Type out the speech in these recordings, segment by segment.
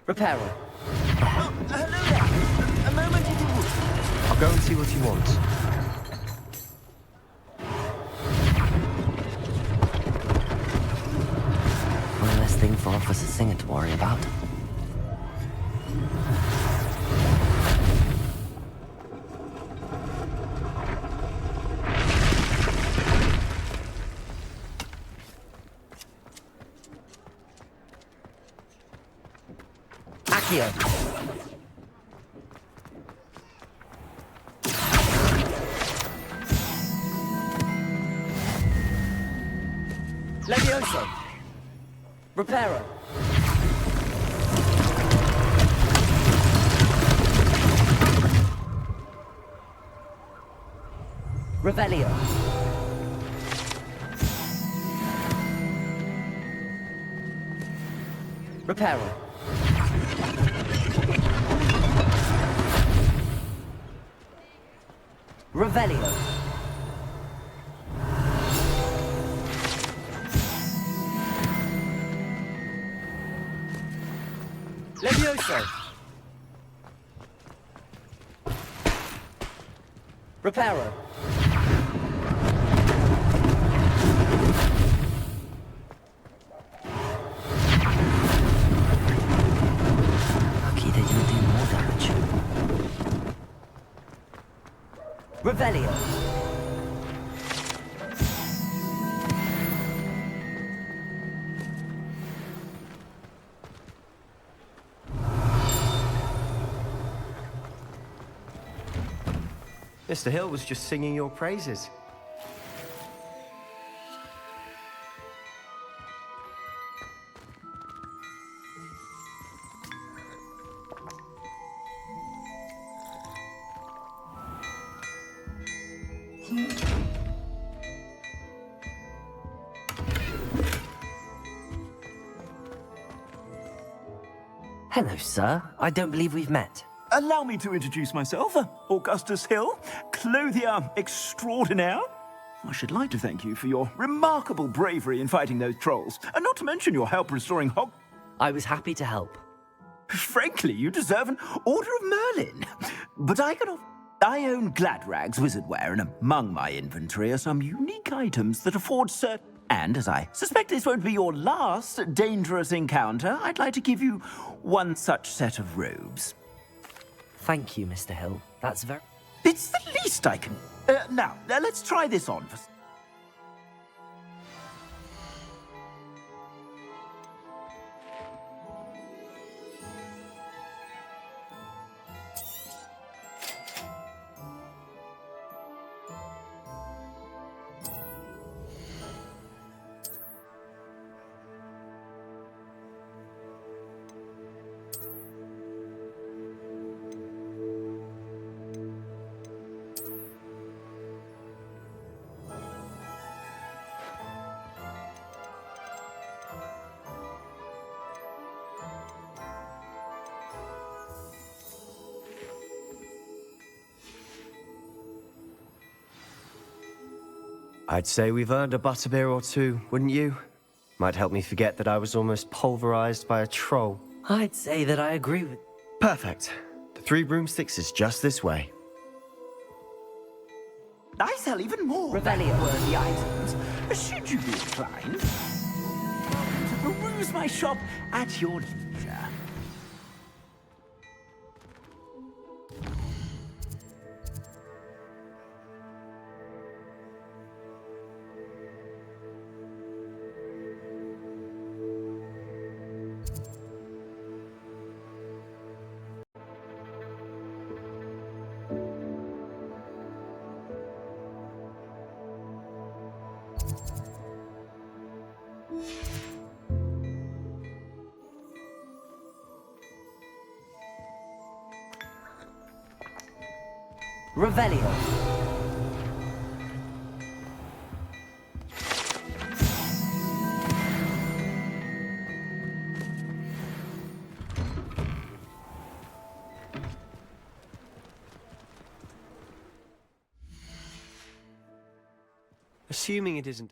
Reparo. Oh, hello there. A moment if you would. I'll go and see what he wants. One less thing for Officer Singer to worry about. Accio. Levioso. Reparo. Revelio. Reparo. Revelio. Levioso. Reparo. Lucky they didn't do more damage. Revelio. Mr. Hill was just singing your praises. Hello, sir. I don't believe we've met. Allow me to introduce myself, Augustus Hill, clothier extraordinaire. I should like to thank you for your remarkable bravery in fighting those trolls, and not to mention your help restoring I was happy to help. Frankly, you deserve an Order of Merlin. But I own Gladrag's wizardware, and among my inventory are some unique items that afford certain... And as I suspect this won't be your last dangerous encounter, I'd like to give you one such set of robes. Thank you, Mr. Hill. That's very... It's the least I can... Now, let's try this on for... I'd say we've earned a butterbeer or two, wouldn't you? Might help me forget that I was almost pulverized by a troll. I'd say that I agree with... Perfect. The 3 broomsticks is just this way. I sell even more Revelio. worthy items. Should you be inclined to peruse my shop at your leisure. Revelio. Assuming it isn't...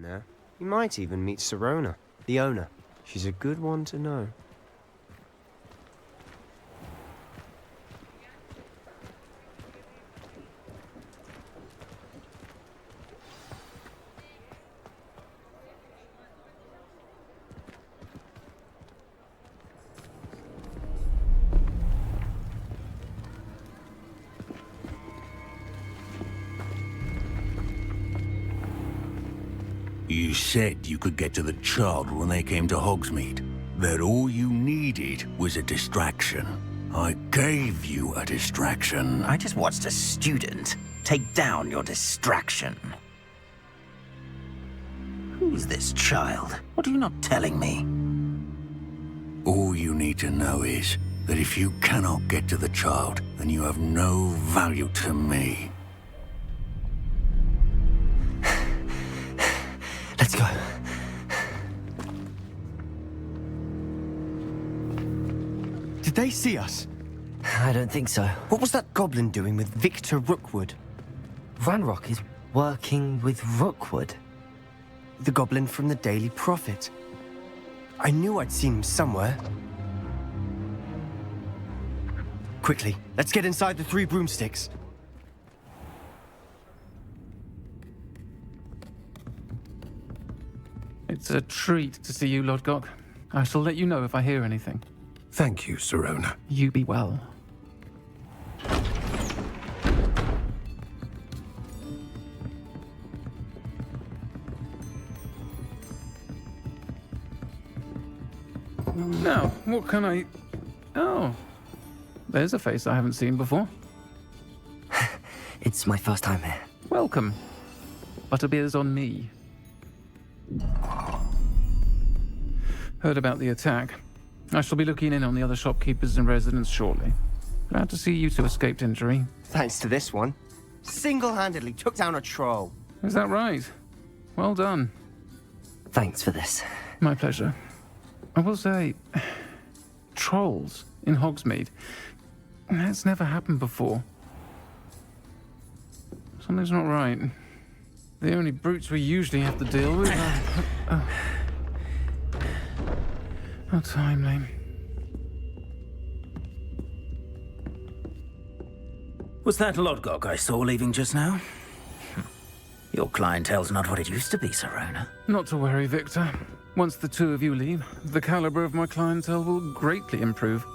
in there, you might even meet Sirona, the owner. She's a good one to know. You said you could get to the child when they came to Hogsmeade. That all you needed was a distraction. I gave you a distraction. I just watched a student take down your distraction. Who's this child? What are you not telling me? All you need to know is that if you cannot get to the child, then you have no value to me. Let's go. Did they see us? I don't think so. What was that goblin doing with Victor Rookwood? Ranrock is working with Rookwood. The goblin from the Daily Prophet. I knew I'd seen him somewhere. Quickly, let's get inside the 3 broomsticks. It's a treat to see you, Lodgok. I shall let you know if I hear anything. Thank you, Sirona. You be well. Now, what can I... Oh, there's a face I haven't seen before. It's my first time here. Welcome. Butterbeer's on me. Heard about the attack. I shall be looking in on the other shopkeepers and residents shortly. Glad to see you two escaped injury. Thanks to this one. Single-handedly took down a troll. Is that right? Well done. Thanks for this. My pleasure. I will say, trolls in Hogsmeade. That's never happened before. Something's not right. The only brutes we usually have to deal with are... How timely. Was that Lodgok I saw leaving just now? Your clientele's not what it used to be, Sirona. Not to worry, Victor. Once the two of you leave, the caliber of my clientele will greatly improve.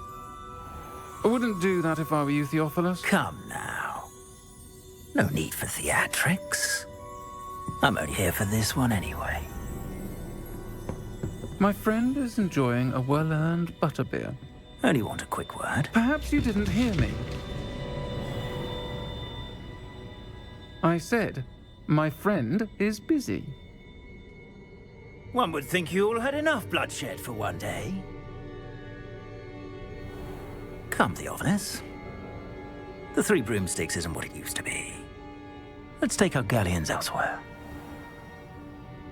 I wouldn't do that if I were you, Theophilus. Come now. No need for theatrics. I'm only here for this one anyway. My friend is enjoying a well-earned butterbeer. Only want a quick word. Perhaps you didn't hear me. I said, my friend is busy. One would think you all had enough bloodshed for one day. Come, Theophilus. The 3 broomsticks isn't what it used to be. Let's take our galleons elsewhere.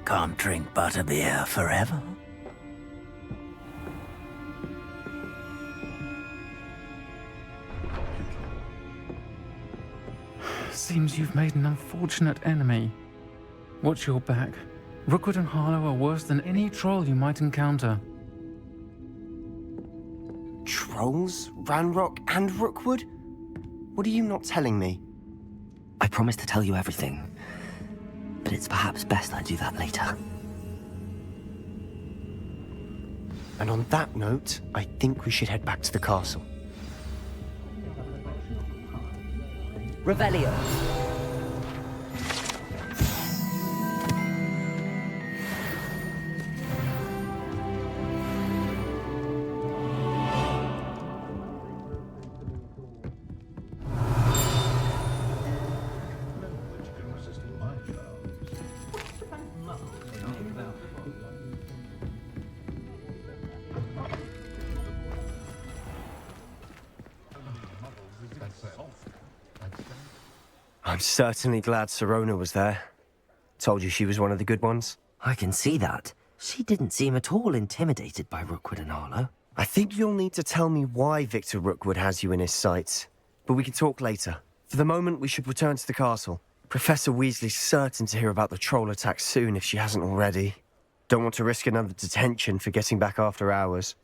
Can't drink butterbeer forever. Seems you've made an unfortunate enemy. Watch your back. Rookwood and Harlow are worse than any troll you might encounter. Trolls? Ranrock and Rookwood? What are you not telling me? I promised to tell you everything, but it's perhaps best I do that later. And on that note, I think we should head back to the castle. Revelio. I'm certainly glad Sirona was there. Told you she was one of the good ones. I can see that. She didn't seem at all intimidated by Rookwood and Harlow. I think you'll need to tell me why Victor Rookwood has you in his sights. But we can talk later. For the moment, we should return to the castle. Professor Weasley's certain to hear about the troll attack soon if she hasn't already. Don't want to risk another detention for getting back after hours.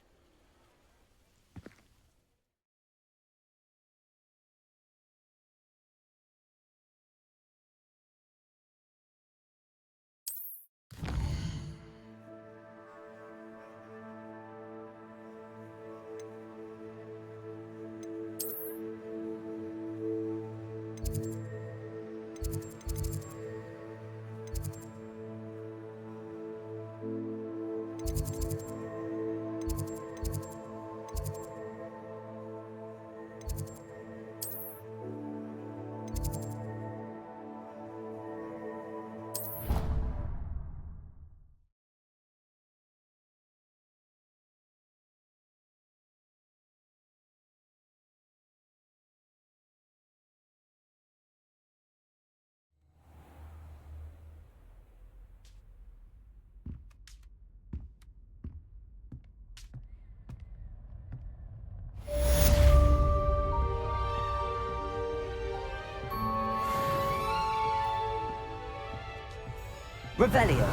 Revelio.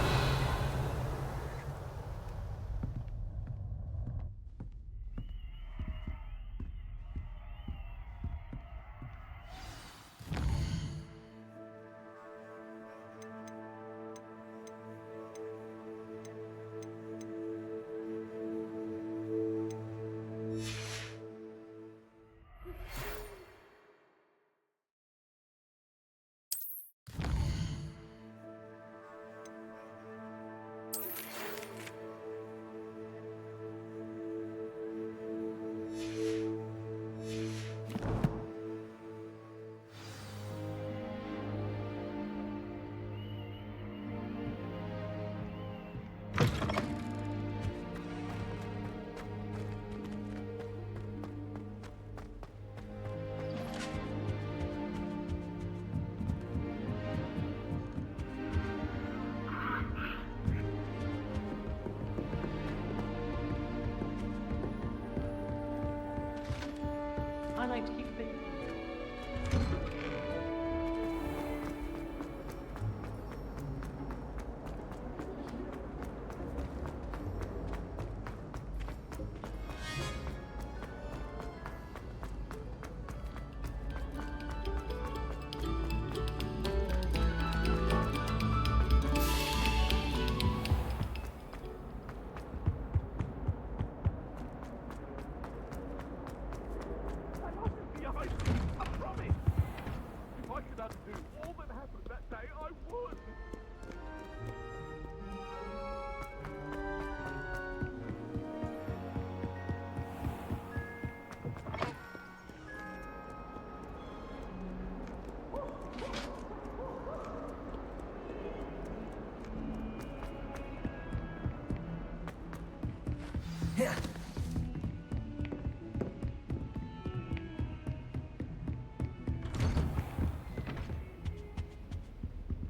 I like to keep fit.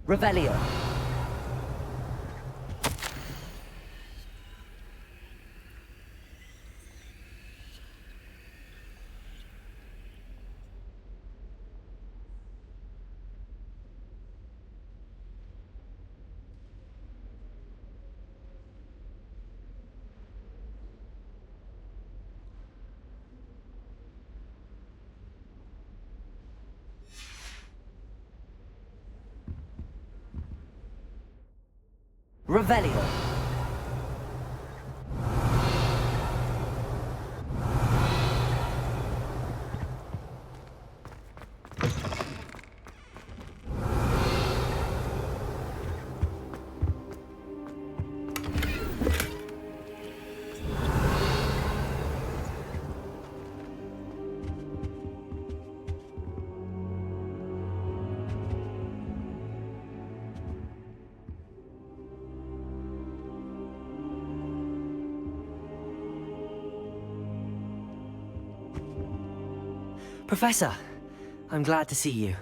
Revelio. Revelio. Professor, I'm glad to see you.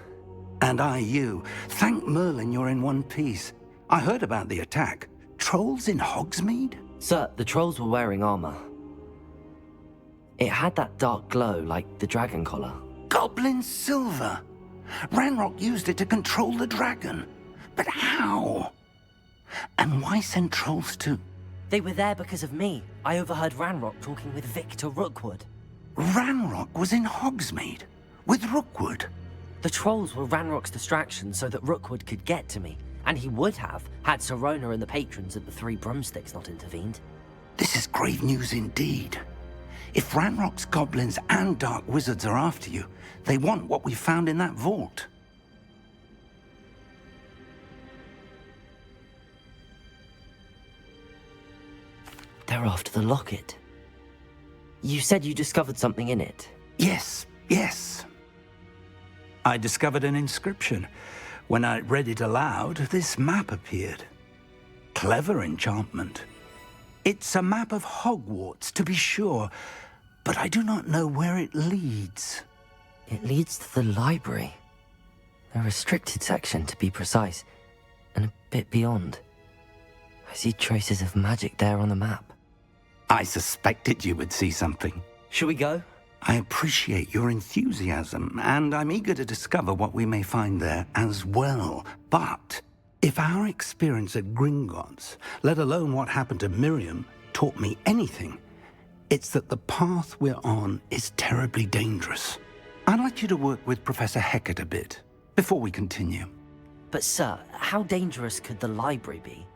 And I you. Thank Merlin you're in one piece. I heard about the attack. Trolls in Hogsmeade? Sir, the trolls were wearing armor. It had that dark glow like the dragon collar. Goblin silver. Ranrock used it to control the dragon. But how? And why send trolls too? They were there because of me. I overheard Ranrock talking with Victor Rookwood. Ranrock was in Hogsmeade with Rookwood. The trolls were Ranrock's distraction so that Rookwood could get to me, and he would have had Sirona and the patrons at the Three Broomsticks not intervened. This is grave news indeed. If Ranrock's goblins and dark wizards are after you, they want what we found in that vault. They're after the locket. You said you discovered something in it. Yes. I discovered an inscription. When I read it aloud, this map appeared. Clever enchantment. It's a map of Hogwarts, to be sure, but I do not know where it leads. It leads to the library. A restricted section, to be precise, and a bit beyond. I see traces of magic there on the map. I suspected you would see something. Shall we go? I appreciate your enthusiasm, and I'm eager to discover what we may find there as well. But if our experience at Gringotts, let alone what happened to Miriam, taught me anything, it's that the path we're on is terribly dangerous. I'd like you to work with Professor Hecat a bit before we continue. But sir, how dangerous could the library be?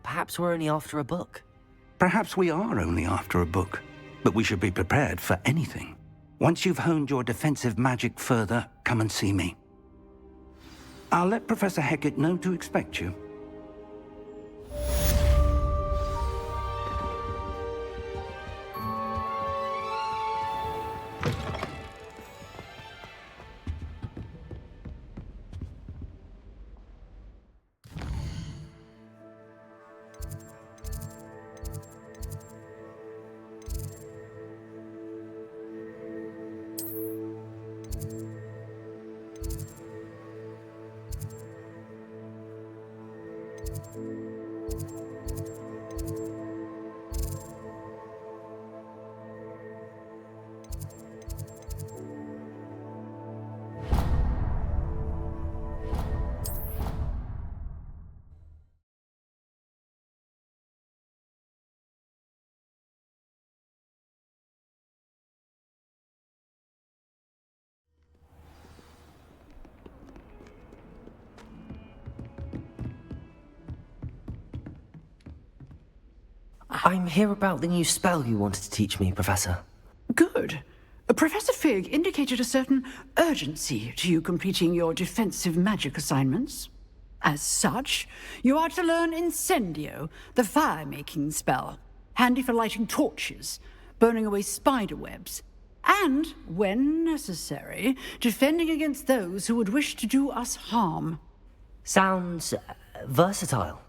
Perhaps we're only after a book. Perhaps we are only after a book, but we should be prepared for anything. Once you've honed your defensive magic further, come and see me. I'll let Professor Hecat know to expect you. I'm here about the new spell you wanted to teach me, Professor. Good. Professor Fig indicated a certain urgency to you completing your defensive magic assignments. As such, you are to learn Incendio, the fire-making spell, handy for lighting torches, burning away spider webs, and, when necessary, defending against those who would wish to do us harm. Sounds versatile.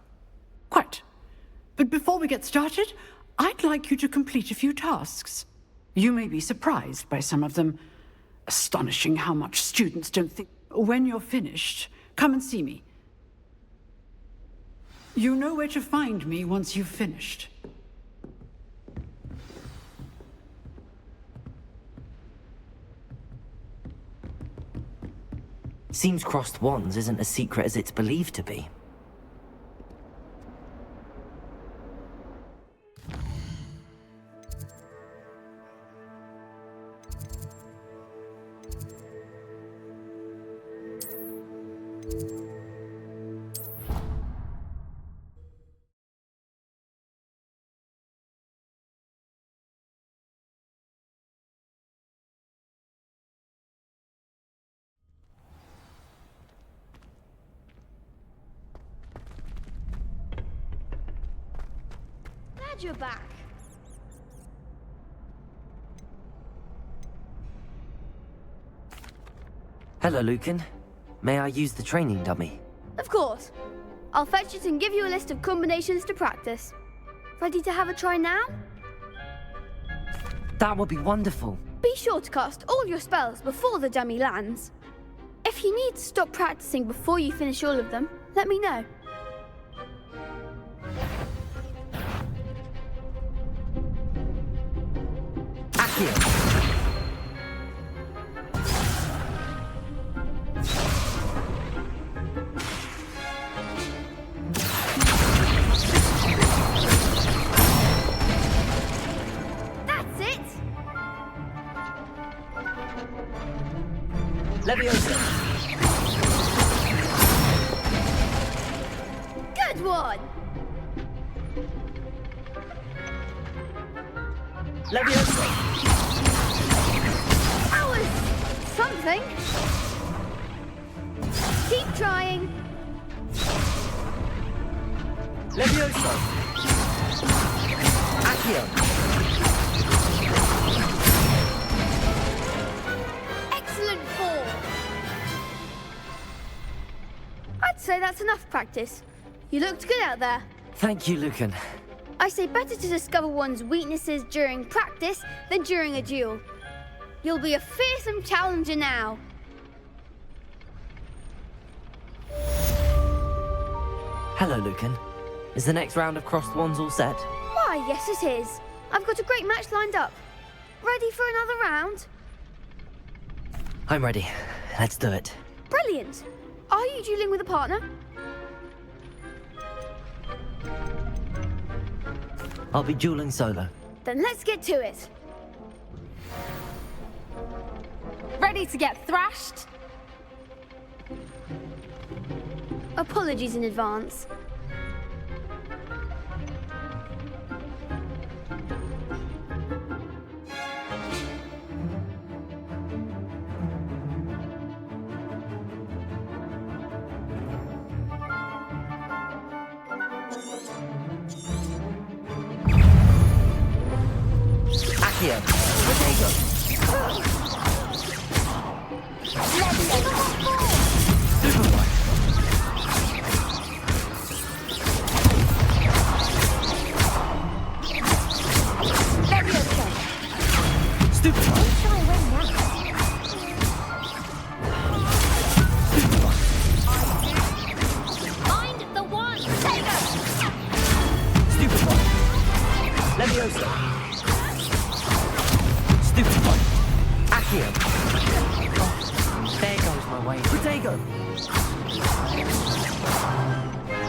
Quite. But before we get started, I'd like you to complete a few tasks. You may be surprised by some of them. Astonishing how much students don't think. When you're finished, come and see me. You know where to find me once you've finished. Seems crossed wands isn't as secret as it's believed to be. You're back. Hello, Lucan. May I use the training dummy? Of course. I'll fetch it and give you a list of combinations to practice. Ready to have a try now? That would be wonderful. Be sure to cast all your spells before the dummy lands. If you need to stop practicing before you finish all of them, let me know. Accio! Leviosa! Good one! Leviosa! That was something. Keep trying. Leviosa! Accio! Excellent fall. I'd say that's enough practice. You looked good out there. Thank you, Lucan. I say better to discover one's weaknesses during practice than during a duel. You'll be a fearsome challenger now. Hello, Lucan. Is the next round of Crossed Wands all set? Why, yes it is. I've got a great match lined up. Ready for another round? I'm ready. Let's do it. Brilliant. Are you dueling with a partner? I'll be dueling solo. Then let's get to it. Ready to get thrashed? Apologies in advance. Accio! Rodrigo! Superboy! Superboy! Find the one! Take it! Superboy! Leviosa! Superboy! Accio! Oh, there goes my way. Protego!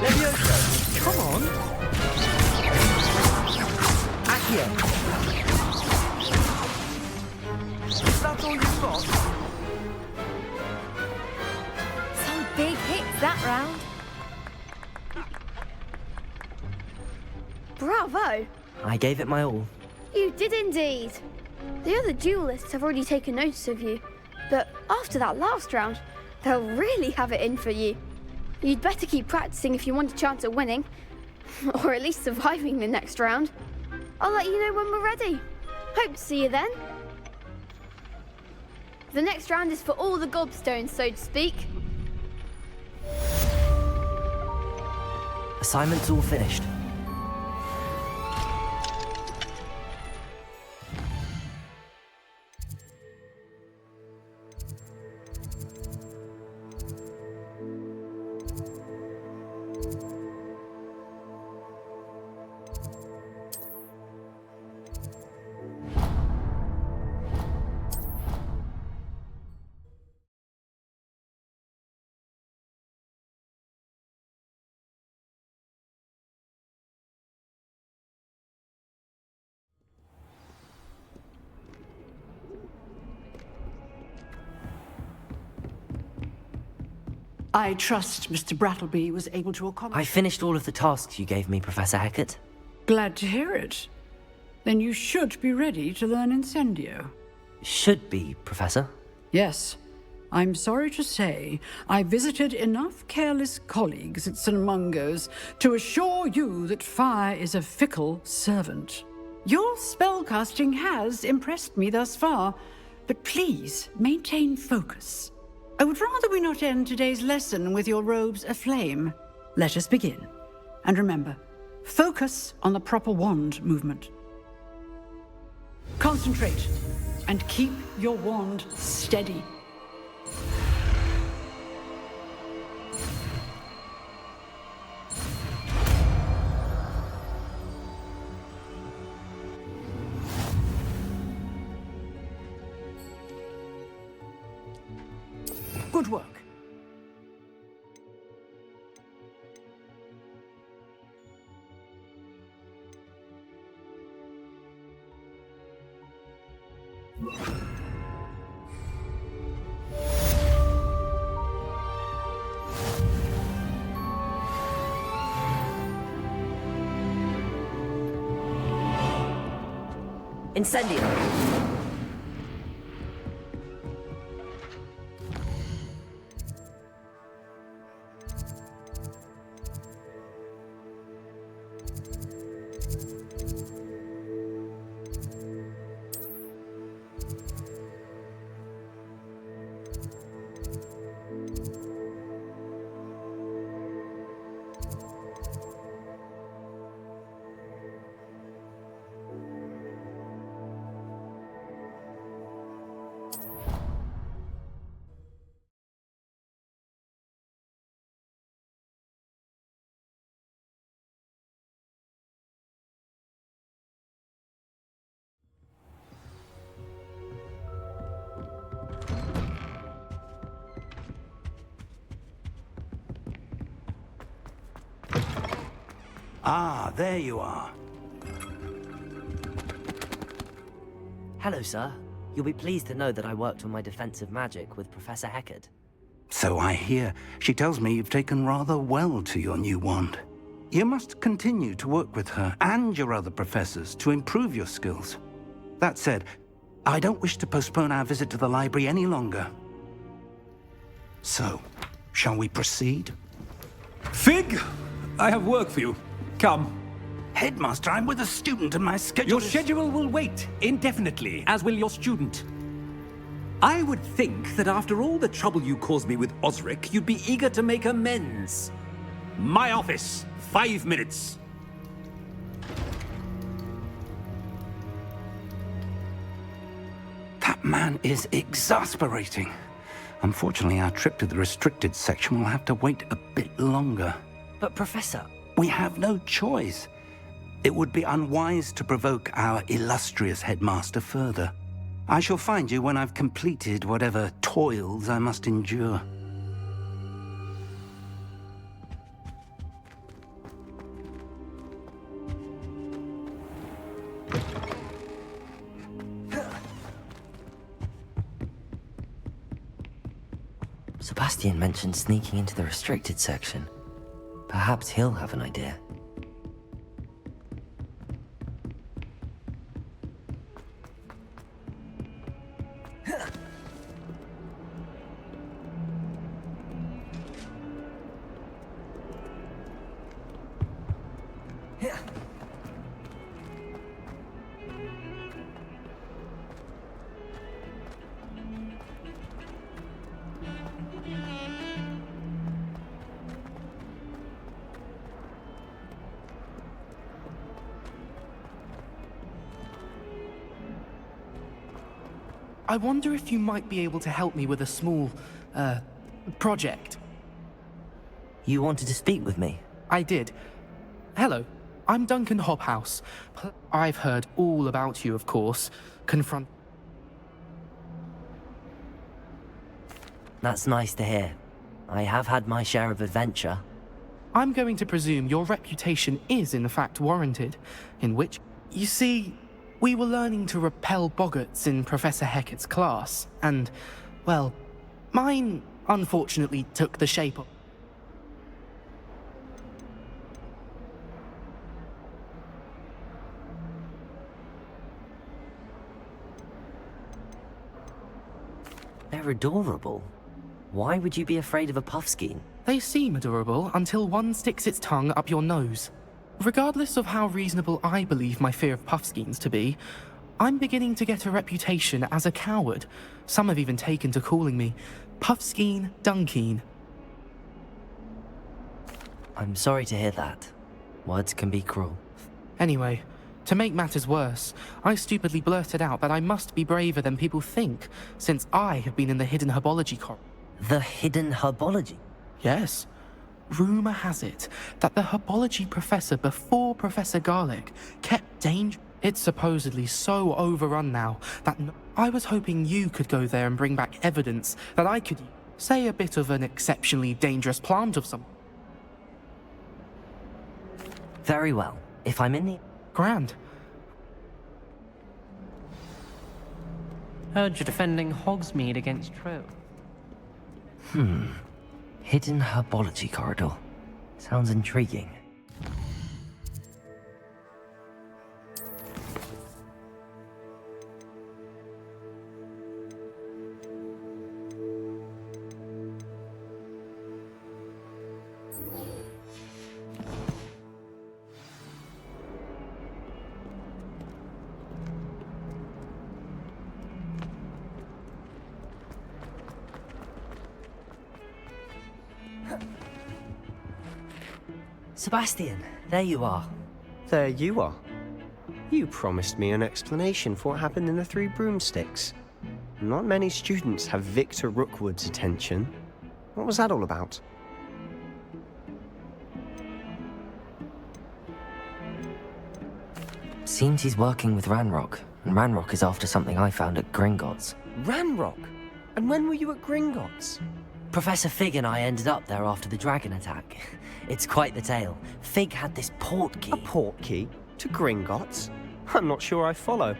Leviosa! Come on! Accio! Is that all you've got? Some big hits that round. Bravo! I gave it my all. You did indeed. The other duelists have already taken notice of you, but after that last round, they'll really have it in for you. You'd better keep practicing if you want a chance at winning, or at least surviving the next round. I'll let you know when we're ready. Hope to see you then. The next round is for all the gobstones, so to speak. Assignment's all finished. I trust Mr. Brattleby was able to accommodate. I finished all of the tasks you gave me, Professor Hecat. Glad to hear it. Then you should be ready to learn Incendio. Should be, Professor. Yes. I'm sorry to say, I visited enough careless colleagues at St. Mungo's to assure you that fire is a fickle servant. Your spellcasting has impressed me thus far, but please maintain focus. I would rather we not end today's lesson with your robes aflame. Let us begin. And remember, focus on the proper wand movement. Concentrate, and keep your wand steady. Good work. Incendio! Ah, there you are. Hello, sir. You'll be pleased to know that I worked on my defensive magic with Professor Heckard. So I hear. She tells me you've taken rather well to your new wand. You must continue to work with her and your other professors to improve your skills. That said, I don't wish to postpone our visit to the library any longer. So, shall we proceed? Fig! I have work for you. Come. Headmaster, I'm with a student and my schedule Your is... schedule will wait indefinitely, as will your student. I would think that after all the trouble you caused me with Osric, you'd be eager to make amends. My office, 5 minutes. That man is exasperating. Unfortunately, our trip to the restricted section will have to wait a bit longer. But, Professor... We have no choice. It would be unwise to provoke our illustrious headmaster further. I shall find you when I've completed whatever toils I must endure. Sebastian mentioned sneaking into the restricted section. Perhaps he'll have an idea. I wonder if you might be able to help me with a small, project. You wanted to speak with me? I did. Hello, I'm Duncan Hobhouse. I've heard all about you, of course. That's nice to hear. I have had my share of adventure. I'm going to presume your reputation is in fact warranted, in which... You see, we were learning to repel boggarts in Professor Heckard's class, and, well, mine unfortunately took the shape of... They're adorable. Why would you be afraid of a puffskein? They seem adorable until one sticks its tongue up your nose. Regardless of how reasonable I believe my fear of puffskeins to be, I'm beginning to get a reputation as a coward. Some have even taken to calling me Puffskeen Dunkeen. I'm sorry to hear that. Words can be cruel. Anyway, to make matters worse, I stupidly blurted out that I must be braver than people think, since I have been in the hidden herbology corridor. The hidden herbology? Yes. Rumor has it that the herbology professor before Professor Garlic kept danger. It's supposedly so overrun now that I was hoping you could go there and bring back evidence that I could say a bit of an exceptionally dangerous plant of some. Very well. If I'm in the... Grand. Heard you're defending Hogsmeade against True. Hidden herbology corridor. Sounds intriguing. Sebastian, there you are. There you are. You promised me an explanation for what happened in the Three Broomsticks. Not many students have Victor Rookwood's attention. What was that all about? Seems he's working with Ranrock, and Ranrock is after something I found at Gringotts. Ranrock? And when were you at Gringotts? Professor Fig and I ended up there after the dragon attack. It's quite the tale. Fig had this port key. A port key? To Gringotts? I'm not sure I follow.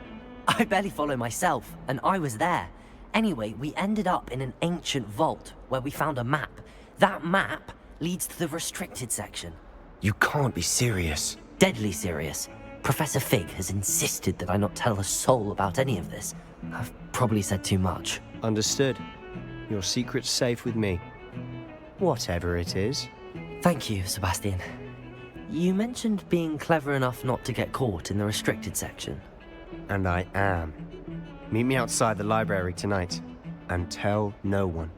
I barely follow myself, and I was there. Anyway, we ended up in an ancient vault where we found a map. That map leads to the restricted section. You can't be serious. Deadly serious. Professor Fig has insisted that I not tell a soul about any of this. I've probably said too much. Understood. Your secret's safe with me. Whatever it is. Thank you, Sebastian. You mentioned being clever enough not to get caught in the restricted section. And I am. Meet me outside the library tonight, and tell no one.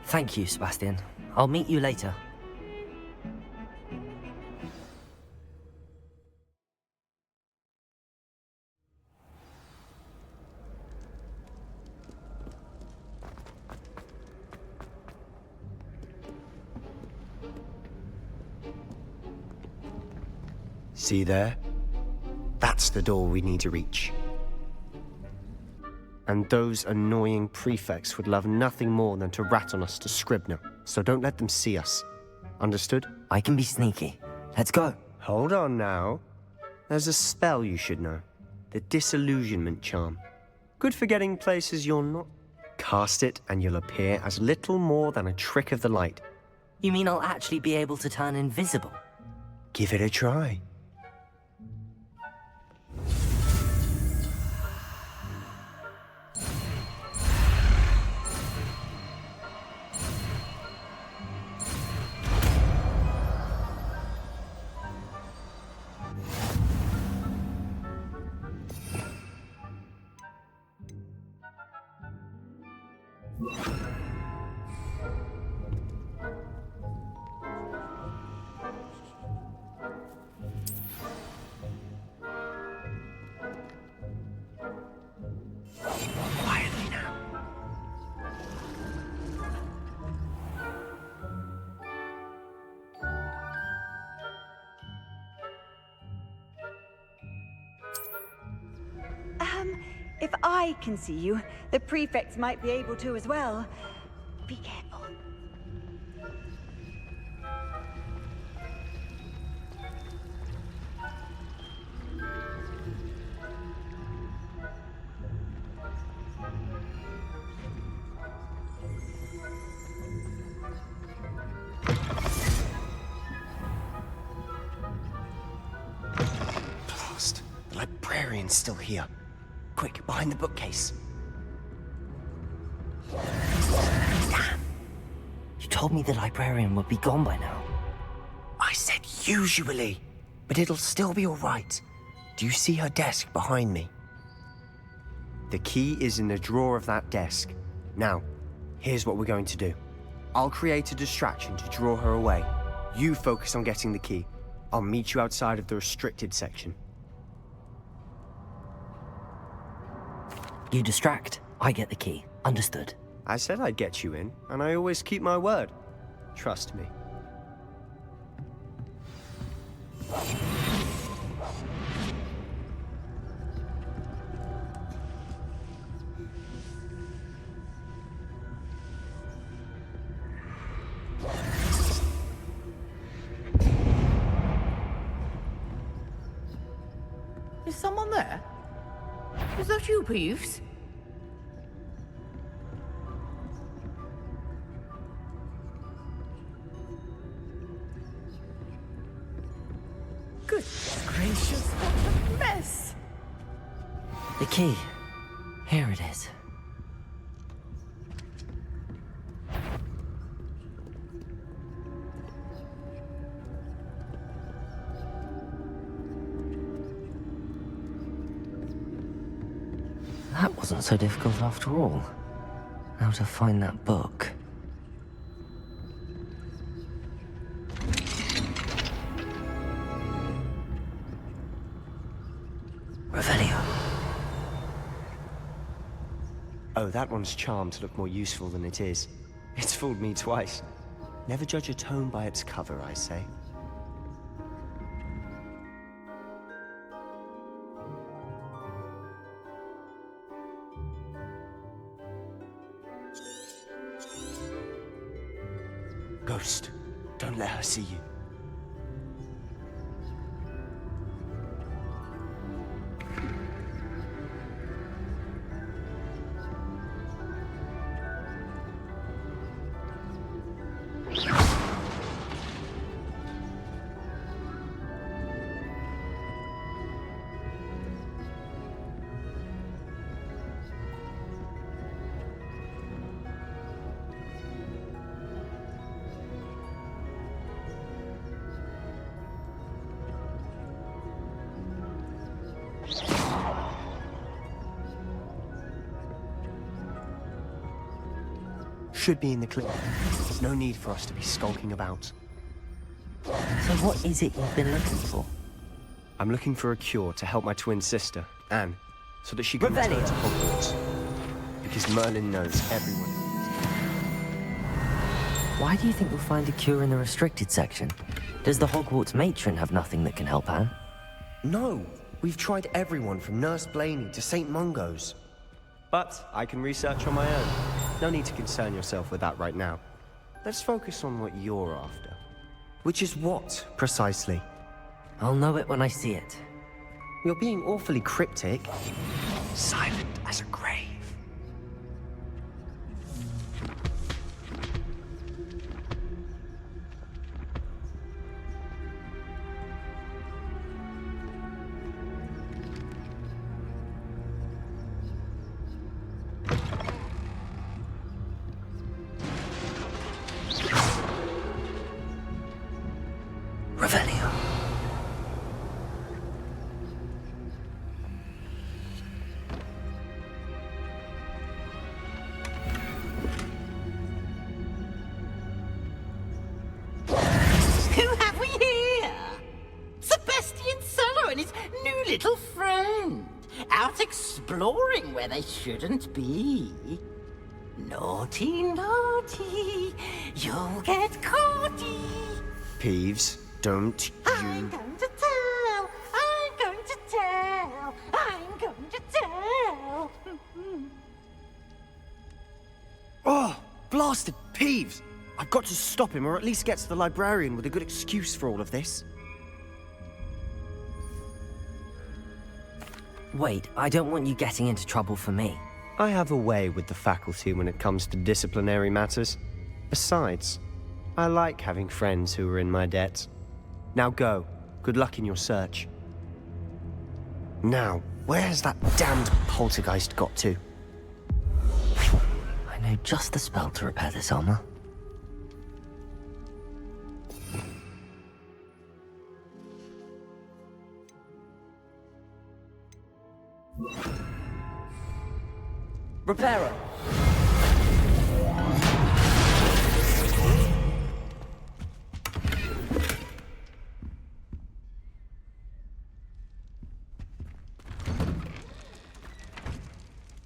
Thank you, Sebastian. I'll meet you later. See there? That's the door we need to reach. And those annoying prefects would love nothing more than to rat on us to Scribner, so don't let them see us. Understood? I can be sneaky. Let's go. Hold on now. There's a spell you should know. The Disillusionment Charm. Good for getting places you're not. Cast it and you'll appear as little more than a trick of the light. You mean I'll actually be able to turn invisible? Give it a try. Quietly now. If I can see you, the prefects might be able to as well. Be careful. Blast. The librarian's still here. Quick, behind the bookcase. Damn. You told me the librarian would be gone by now. I said usually, but it'll still be all right. Do you see her desk behind me? The key is in the drawer of that desk. Now, here's what we're going to do. I'll create a distraction to draw her away. You focus on getting the key. I'll meet you outside of the restricted section. You distract, I get the key. Understood. I said I'd get you in, and I always keep my word. Trust me. Is someone there? Is that you, Peeves? Goodness gracious, what a mess! The key. Here it is. That wasn't so difficult after all. Now to find that book. Revelio. Oh, that one's charmed to look more useful than it is. It's fooled me twice. Never judge a tome by its cover, I say. Ghost, don't let her see you. Should be in the clip. There's no need for us to be skulking about. So what is it you've been looking for? I'm looking for a cure to help my twin sister, Anne, so that she can return to Hogwarts. Because Merlin knows everyone. Why do you think you'll find a cure in the restricted section? Does the Hogwarts matron have nothing that can help Anne? No, we've tried everyone from Nurse Blaney to St. Mungo's. But I can research on my own. No need to concern yourself with that right now. Let's focus on what you're after. Which is what, precisely? I'll know it when I see it. You're being awfully cryptic. Silent as a grave. Revelio. Who have we here? Sebastian Cello and his new little friend, out exploring where they shouldn't be. Naughty, naughty, you'll get caughty. Peeves, don't I'm going to tell, I'm going to tell, I'm going to tell. Oh, blasted Peeves! I've got to stop him, or at least get to the librarian with a good excuse for all of this. Wait, I don't want you getting into trouble for me. I have a way with the faculty when it comes to disciplinary matters. Besides, I like having friends who are in my debt. Now go. Good luck in your search. Now, where's that damned poltergeist got to? I know just the spell to repair this armor. Repairer!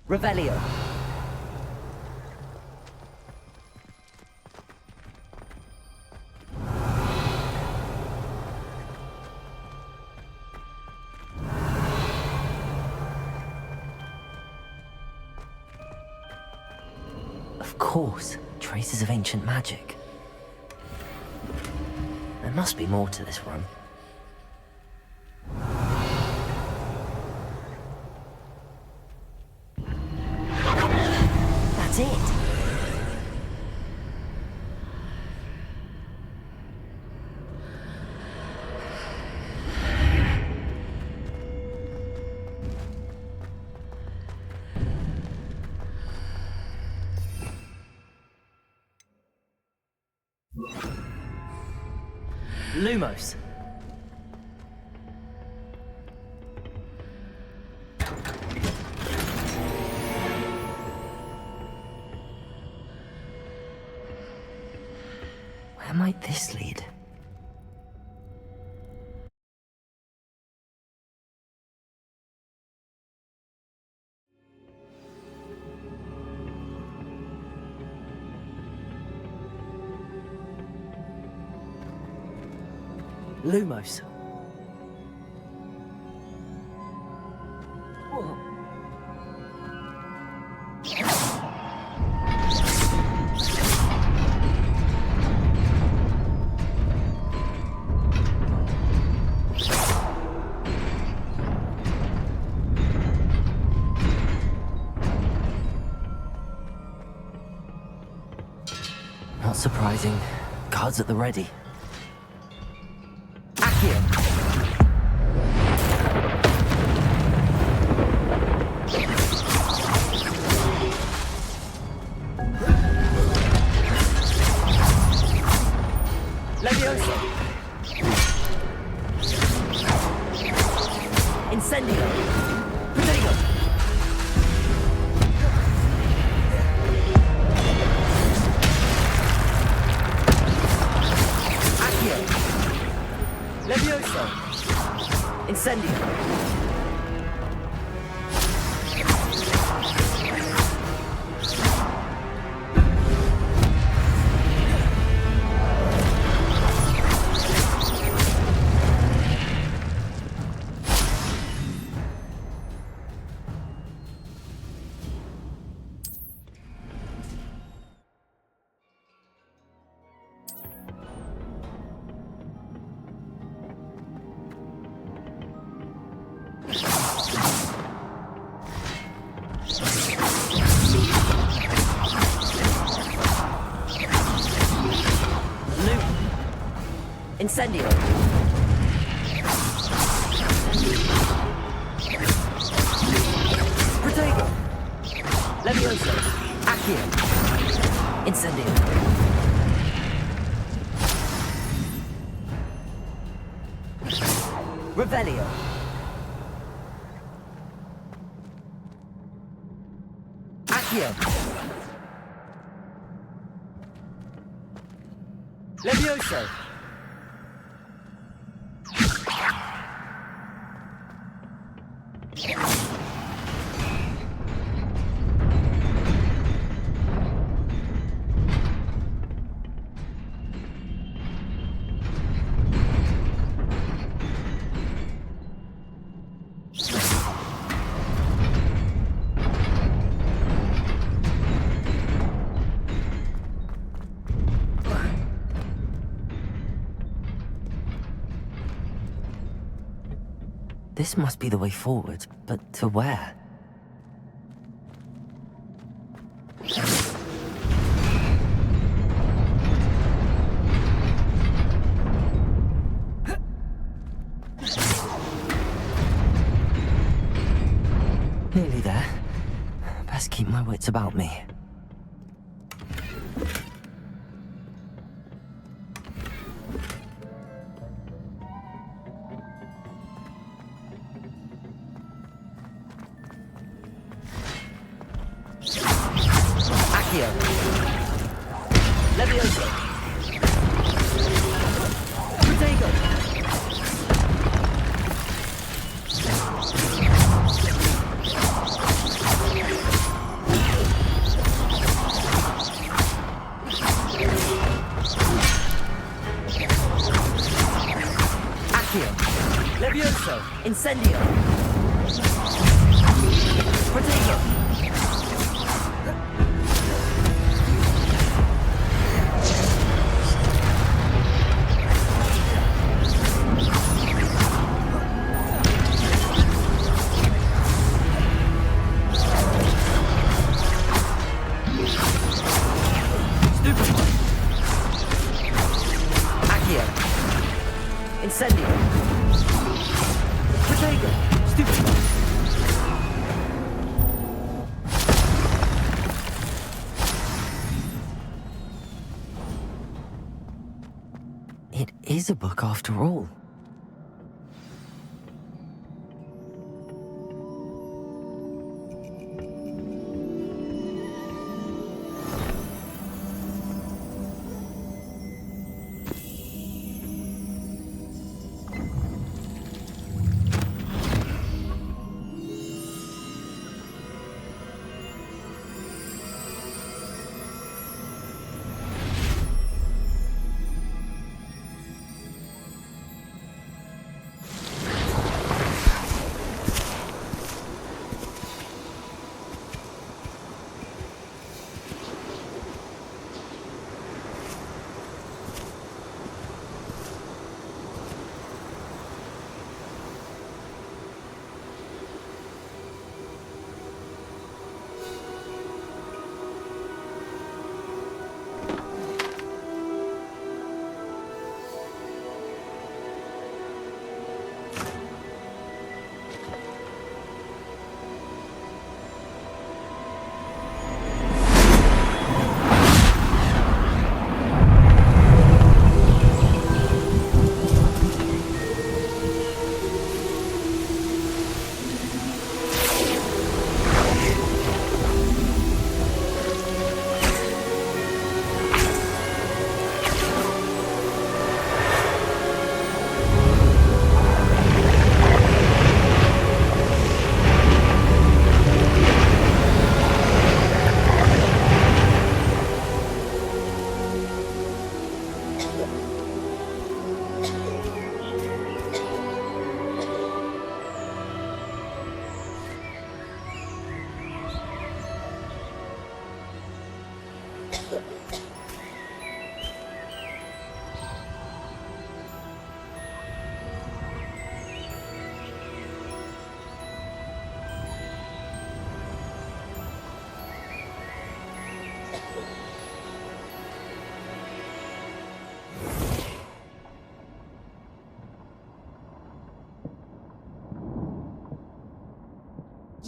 Revelio. Of course, traces of ancient magic. There must be more to this room. That's it. Lumos. Where might this lead? Lumos. Not surprising. Guards at the ready. Accio! Leviosa! Incendio! Protego! Levioso! Incendio! Incendio! Protego! Levioso! Accio! Incendio! Revelio! Accio! Levioso! This must be the way forward, but to where? Nearly there. Best keep my wits about me. Levioso! Protego! Accio! Levioso! Incendio! Protego! Incendio! Protego! Stupid! It is a book after all.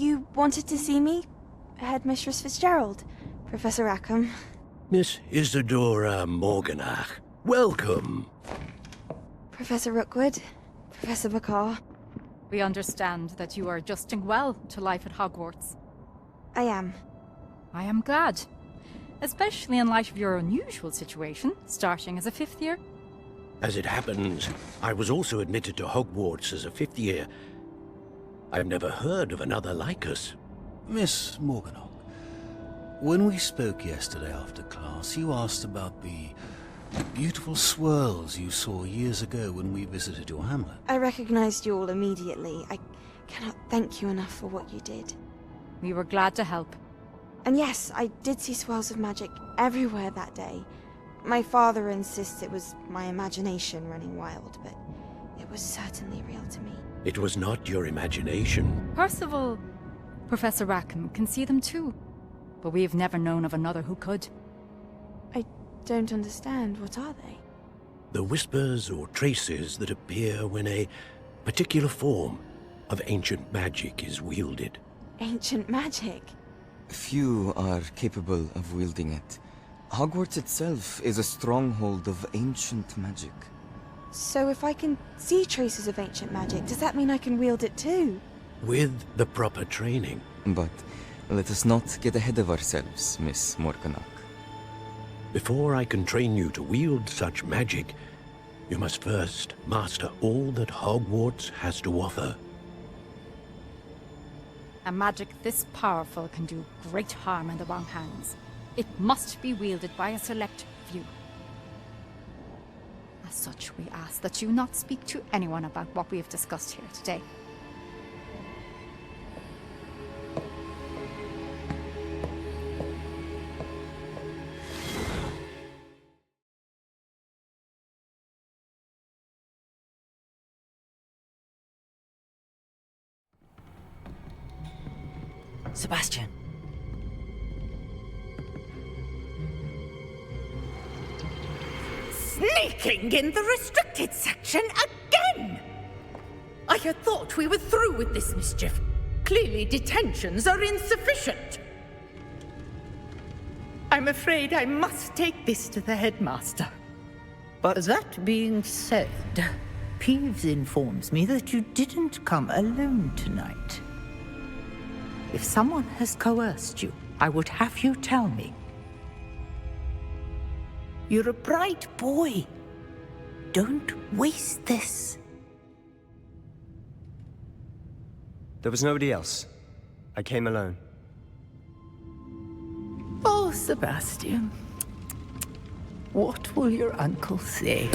You wanted to see me? Headmistress Fitzgerald, Professor Rackham. Miss Isadora Morganach, welcome. Professor Rookwood, Professor McCaw. We understand that you are adjusting well to life at Hogwarts. I am. I am glad. Especially in light of your unusual situation, starting as a 5th year. As it happens, I was also admitted to Hogwarts as a 5th year. I've never heard of another like us. Miss Morganach, when we spoke yesterday after class, you asked about the beautiful swirls you saw years ago when we visited your hamlet. I recognized you all immediately. I cannot thank you enough for what you did. We were glad to help. And yes, I did see swirls of magic everywhere that day. My father insists it was my imagination running wild, but it was certainly real to me. It was not your imagination. Percival, Professor Rackham can see them too. But we have never known of another who could. I don't understand. What are they? The whispers or traces that appear when a particular form of ancient magic is wielded. Ancient magic? Few are capable of wielding it. Hogwarts itself is a stronghold of ancient magic. So if I can see traces of ancient magic, does that mean I can wield it too? With the proper training. But let us not get ahead of ourselves, Miss Morganach. Before I can train you to wield such magic, you must first master all that Hogwarts has to offer. A magic this powerful can do great harm in the wrong hands. It must be wielded by a select few. As such, we ask that you not speak to anyone about what we have discussed here today. Sebastian. Sneaking in the restricted section again! I had thought we were through with this mischief. Clearly detentions are insufficient. I'm afraid I must take this to the headmaster. But that being said, Peeves informs me that you didn't come alone tonight. If someone has coerced you, I would have you tell me. You're a bright boy. Don't waste this. There was nobody else. I came alone. Oh, Sebastian. What will your uncle say?